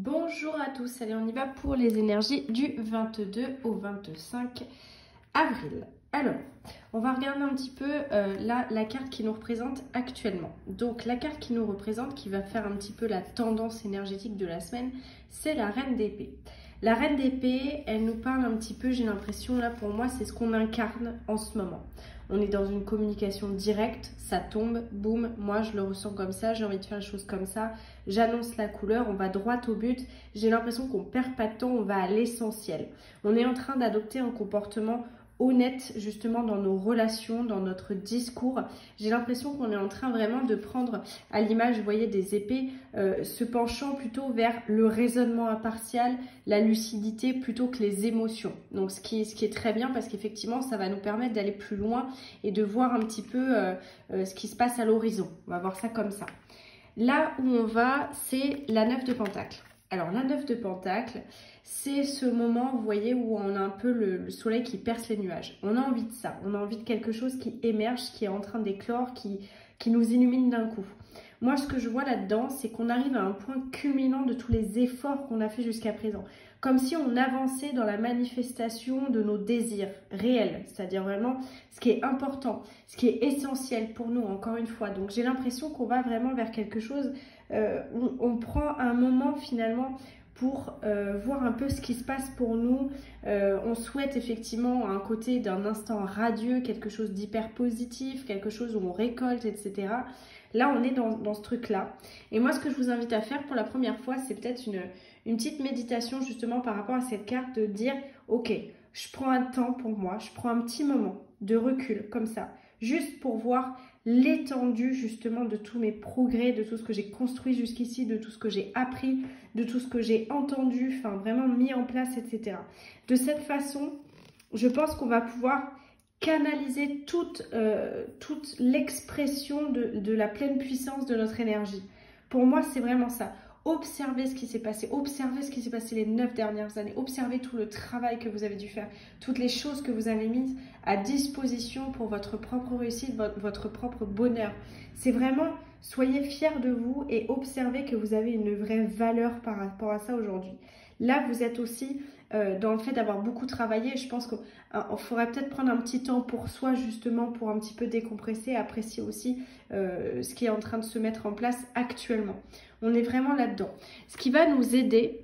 Bonjour à tous, allez on y va pour les énergies du 22 au 25 avril. Alors, on va regarder un petit peu la carte qui nous représente actuellement. Donc la carte qui nous représente, qui va faire un petit peu la tendance énergétique de la semaine, c'est la Reine d'épée. La Reine d'épée, elle nous parle un petit peu, j'ai l'impression, là pour moi, c'est ce qu'on incarne en ce moment. On est dans une communication directe, ça tombe, boum, moi je le ressens comme ça, j'ai envie de faire les choses comme ça, j'annonce la couleur, on va droit au but, j'ai l'impression qu'on perd pas de temps, on va à l'essentiel. On est en train d'adopter un comportement honnête justement dans nos relations, dans notre discours. J'ai l'impression qu'on est en train vraiment de prendre à l'image, vous voyez, des épées, se penchant plutôt vers le raisonnement impartial, la lucidité plutôt que les émotions. Donc ce qui est très bien parce qu'effectivement ça va nous permettre d'aller plus loin et de voir un petit peu ce qui se passe à l'horizon. On va voir ça comme ça. Là où on va, c'est la 9 de Pentacle. Alors la 9 de Pentacle, c'est ce moment, vous voyez, où on a un peu le soleil qui perce les nuages. On a envie de ça, on a envie de quelque chose qui émerge, qui est en train d'éclore, qui nous illumine d'un coup. Moi, ce que je vois là-dedans, c'est qu'on arrive à un point culminant de tous les efforts qu'on a fait jusqu'à présent. Comme si on avançait dans la manifestation de nos désirs réels, c'est-à-dire vraiment ce qui est important, ce qui est essentiel pour nous, encore une fois. Donc j'ai l'impression qu'on va vraiment vers quelque chose où on prend un moment finalement pour voir un peu ce qui se passe pour nous. On souhaite effectivement un côté d'un instant radieux, quelque chose d'hyper positif, quelque chose où on récolte, etc. Là, on est dans ce truc-là. Et moi, ce que je vous invite à faire pour la première fois, c'est peut-être une petite méditation justement par rapport à cette carte, de dire, ok, je prends un temps pour moi, je prends un petit moment de recul comme ça, juste pour voir l'étendue justement de tous mes progrès, de tout ce que j'ai construit jusqu'ici, de tout ce que j'ai appris, de tout ce que j'ai entendu, enfin vraiment mis en place, etc. De cette façon, je pense qu'on va pouvoir canaliser toute l'expression de la pleine puissance de notre énergie. Pour moi, c'est vraiment ça. Observez ce qui s'est passé, observez ce qui s'est passé les 9 dernières années, observez tout le travail que vous avez dû faire, toutes les choses que vous avez mises à disposition pour votre propre réussite, votre propre bonheur. C'est vraiment, soyez fiers de vous et observez que vous avez une vraie valeur par rapport à ça aujourd'hui. Là, vous êtes aussi dans le fait d'avoir beaucoup travaillé. Je pense qu'il faudrait peut-être prendre un petit temps pour soi, justement, pour un petit peu décompresser, apprécier aussi ce qui est en train de se mettre en place actuellement. On est vraiment là-dedans. Ce qui va nous aider,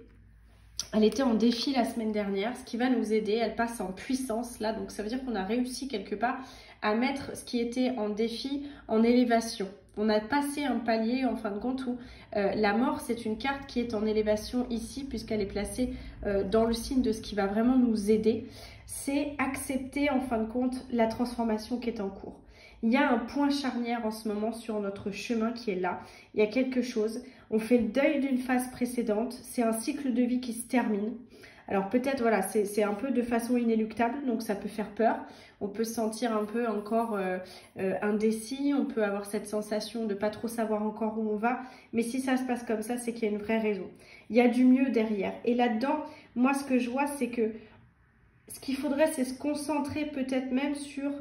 elle était en défi la semaine dernière, ce qui va nous aider, elle passe en puissance là, donc ça veut dire qu'on a réussi quelque part à mettre ce qui était en défi en élévation. On a passé un palier en fin de compte où la mort, c'est une carte qui est en élévation ici puisqu'elle est placée dans le signe de ce qui va vraiment nous aider. C'est accepter en fin de compte la transformation qui est en cours. Il y a un point charnière en ce moment sur notre chemin qui est là. Il y a quelque chose. On fait le deuil d'une phase précédente. C'est un cycle de vie qui se termine. Alors peut-être, voilà, c'est un peu de façon inéluctable, donc ça peut faire peur. On peut se sentir un peu encore indécis, on peut avoir cette sensation de pas trop savoir encore où on va. Mais si ça se passe comme ça, c'est qu'il y a une vraie raison. Il y a du mieux derrière. Et là-dedans, moi, ce que je vois, c'est que ce qu'il faudrait, c'est se concentrer peut-être même sur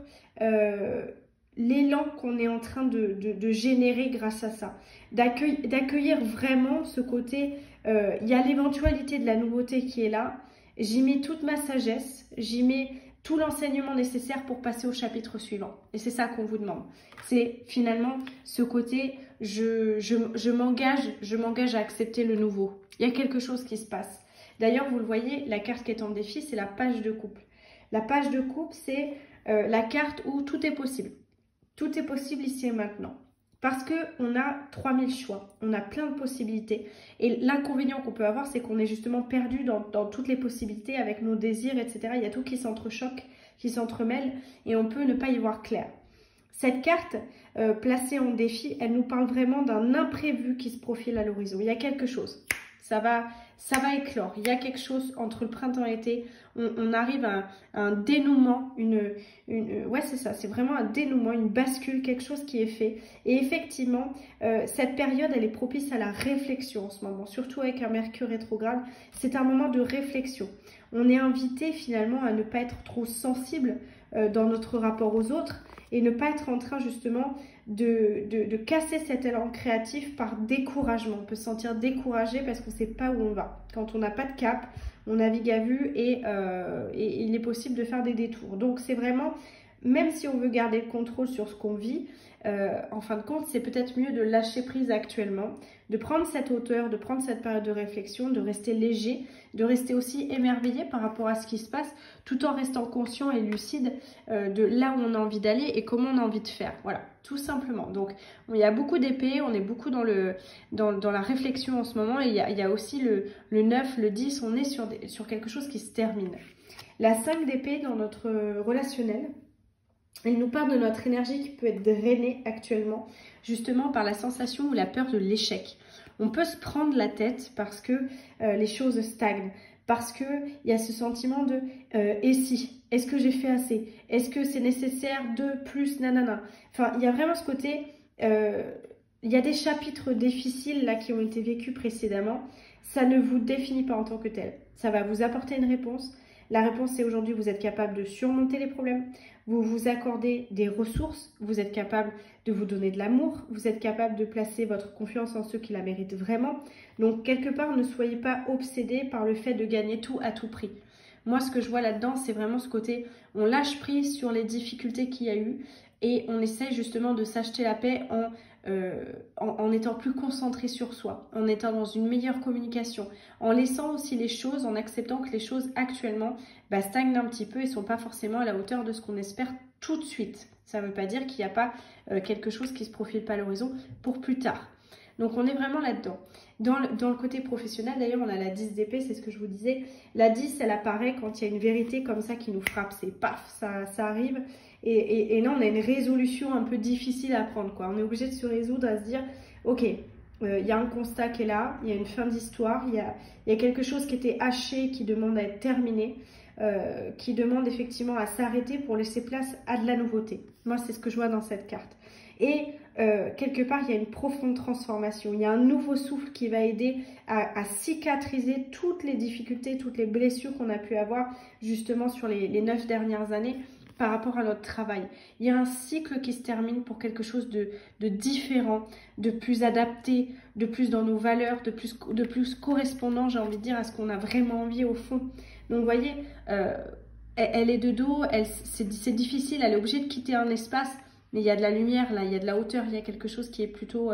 l'élan qu'on est en train de générer grâce à ça. D'accueillir vraiment ce côté, il y a l'éventualité de la nouveauté qui est là, j'y mets toute ma sagesse, j'y mets tout l'enseignement nécessaire pour passer au chapitre suivant. Et c'est ça qu'on vous demande. C'est finalement ce côté, je m'engage à accepter le nouveau. Il y a quelque chose qui se passe. D'ailleurs, vous le voyez, la carte qui est en défi, c'est la page de couple. La page de couple, c'est la carte où tout est possible. Tout est possible ici et maintenant. Parce qu'on a 3000 choix, on a plein de possibilités. Et l'inconvénient qu'on peut avoir, c'est qu'on est justement perdu dans toutes les possibilités avec nos désirs, etc. Il y a tout qui s'entrechoque, qui s'entremêle et on peut ne pas y voir clair. Cette carte placée en défi, elle nous parle vraiment d'un imprévu qui se profile à l'horizon. Il y a quelque chose. Ça va éclore. Il y a quelque chose entre le printemps et l'été. On arrive à un dénouement, ouais, c'est ça, c'est vraiment un dénouement, une bascule, quelque chose qui est fait. Et effectivement, cette période, elle est propice à la réflexion en ce moment, surtout avec un Mercure rétrograde. C'est un moment de réflexion. On est invité finalement à ne pas être trop sensible dans notre rapport aux autres et ne pas être en train justement de casser cet élan créatif par découragement. On peut se sentir découragé parce qu'on ne sait pas où on va. Quand on n'a pas de cap, on navigue à vue et il est possible de faire des détours. Donc c'est vraiment, même si on veut garder le contrôle sur ce qu'on vit, en fin de compte, c'est peut-être mieux de lâcher prise actuellement, de prendre cette hauteur, de prendre cette période de réflexion, de rester léger, de rester aussi émerveillé par rapport à ce qui se passe, tout en restant conscient et lucide de là où on a envie d'aller et comment on a envie de faire. Voilà, tout simplement. Donc, il y a beaucoup d'épées, on est beaucoup dans la réflexion en ce moment, et il y a aussi le 9, le 10, on est sur quelque chose qui se termine. La 5 d'épée dans notre relationnel, il nous parle de notre énergie qui peut être drainée actuellement, justement par la sensation ou la peur de l'échec. On peut se prendre la tête parce que les choses stagnent, parce qu'il y a ce sentiment de et si, est-ce que j'ai fait assez, est-ce que c'est nécessaire de plus, nanana. Enfin, il y a vraiment ce côté, il y a des chapitres difficiles là qui ont été vécus précédemment, ça ne vous définit pas en tant que tel. Ça va vous apporter une réponse. La réponse, c'est aujourd'hui, vous êtes capable de surmonter les problèmes, vous vous accordez des ressources, vous êtes capable de vous donner de l'amour, vous êtes capable de placer votre confiance en ceux qui la méritent vraiment. Donc, quelque part, ne soyez pas obsédés par le fait de gagner tout à tout prix. Moi, ce que je vois là-dedans, c'est vraiment ce côté, on lâche prise sur les difficultés qu'il y a eu et on essaye justement de s'acheter la paix en étant plus concentré sur soi, en étant dans une meilleure communication, en laissant aussi les choses, en acceptant que les choses actuellement stagnent un petit peu et ne sont pas forcément à la hauteur de ce qu'on espère tout de suite. Ça ne veut pas dire qu'il n'y a pas quelque chose qui se profile pas à l'horizon pour plus tard. Donc on est vraiment là-dedans. Dans le côté professionnel, d'ailleurs, on a la 10 d'épée, c'est ce que je vous disais. La 10, elle apparaît quand il y a une vérité comme ça qui nous frappe. C'est paf, ça arrive. Et là, on a une résolution un peu difficile à prendre, quoi. On est obligé de se résoudre à se dire, ok, il y a un constat qui est là, il y a une fin d'histoire, il y a quelque chose qui était haché, qui demande à être terminé, qui demande effectivement à s'arrêter pour laisser place à de la nouveauté. Moi, c'est ce que je vois dans cette carte. Et quelque part, il y a une profonde transformation. Il y a un nouveau souffle qui va aider à cicatriser toutes les difficultés, toutes les blessures qu'on a pu avoir justement sur les 9 dernières années par rapport à notre travail. Il y a un cycle qui se termine pour quelque chose de différent, de plus adapté, de plus dans nos valeurs, de plus correspondant, j'ai envie de dire, à ce qu'on a vraiment envie au fond. Donc, vous voyez, elle est de dos, c'est difficile, elle est obligée de quitter un espace, mais il y a de la lumière là, il y a de la hauteur, il y a quelque chose qui est plutôt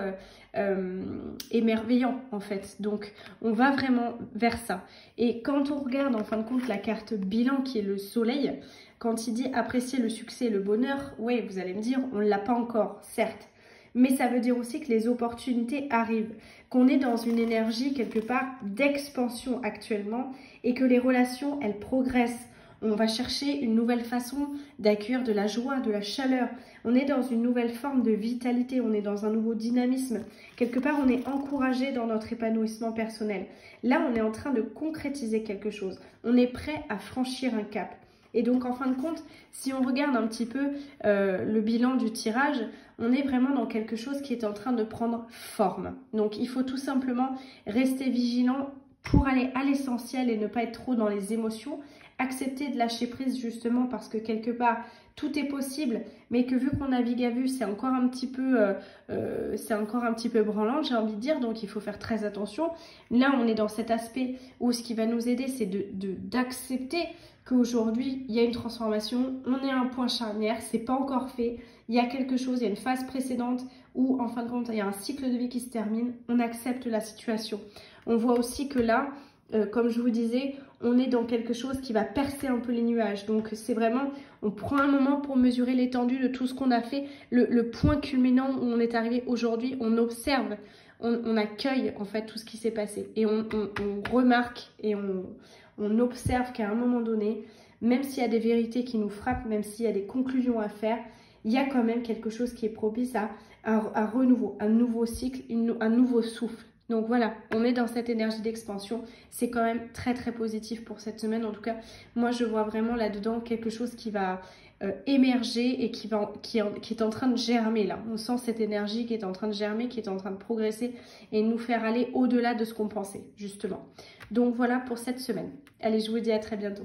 émerveillant en fait. Donc on va vraiment vers ça. Et quand on regarde en fin de compte la carte bilan qui est le soleil, quand il dit apprécier le succès et le bonheur, oui, vous allez me dire, on ne l'a pas encore, certes. Mais ça veut dire aussi que les opportunités arrivent, qu'on est dans une énergie quelque part d'expansion actuellement et que les relations, elles progressent. On va chercher une nouvelle façon d'accueillir de la joie, de la chaleur. On est dans une nouvelle forme de vitalité, on est dans un nouveau dynamisme. Quelque part, on est encouragé dans notre épanouissement personnel. Là, on est en train de concrétiser quelque chose. On est prêt à franchir un cap. Et donc, en fin de compte, si on regarde un petit peu le bilan du tirage, on est vraiment dans quelque chose qui est en train de prendre forme. Donc, il faut tout simplement rester vigilant pour aller à l'essentiel et ne pas être trop dans les émotions. Accepter de lâcher prise justement parce que quelque part tout est possible, mais que vu qu'on navigue à vue, c'est encore un petit peu branlant, j'ai envie de dire, donc il faut faire très attention. Là, on est dans cet aspect où ce qui va nous aider, c'est d'accepter qu'aujourd'hui, il y a une transformation, on est à un point charnière, c'est pas encore fait, il y a quelque chose, il y a une phase précédente où, en fin de compte, il y a un cycle de vie qui se termine, on accepte la situation. On voit aussi que là, comme je vous disais, on est dans quelque chose qui va percer un peu les nuages. Donc c'est vraiment, on prend un moment pour mesurer l'étendue de tout ce qu'on a fait, le point culminant où on est arrivé aujourd'hui, on observe, on accueille en fait tout ce qui s'est passé. Et on remarque et on observe qu'à un moment donné, même s'il y a des vérités qui nous frappent, même s'il y a des conclusions à faire, il y a quand même quelque chose qui est propice à un renouveau, un nouveau cycle, un nouveau souffle. Donc voilà, on est dans cette énergie d'expansion. C'est quand même très très positif pour cette semaine. En tout cas, moi je vois vraiment là-dedans quelque chose qui va émerger et qui est en train de germer là. On sent cette énergie qui est en train de germer, qui est en train de progresser et nous faire aller au-delà de ce qu'on pensait justement. Donc voilà pour cette semaine. Allez, je vous dis à très bientôt.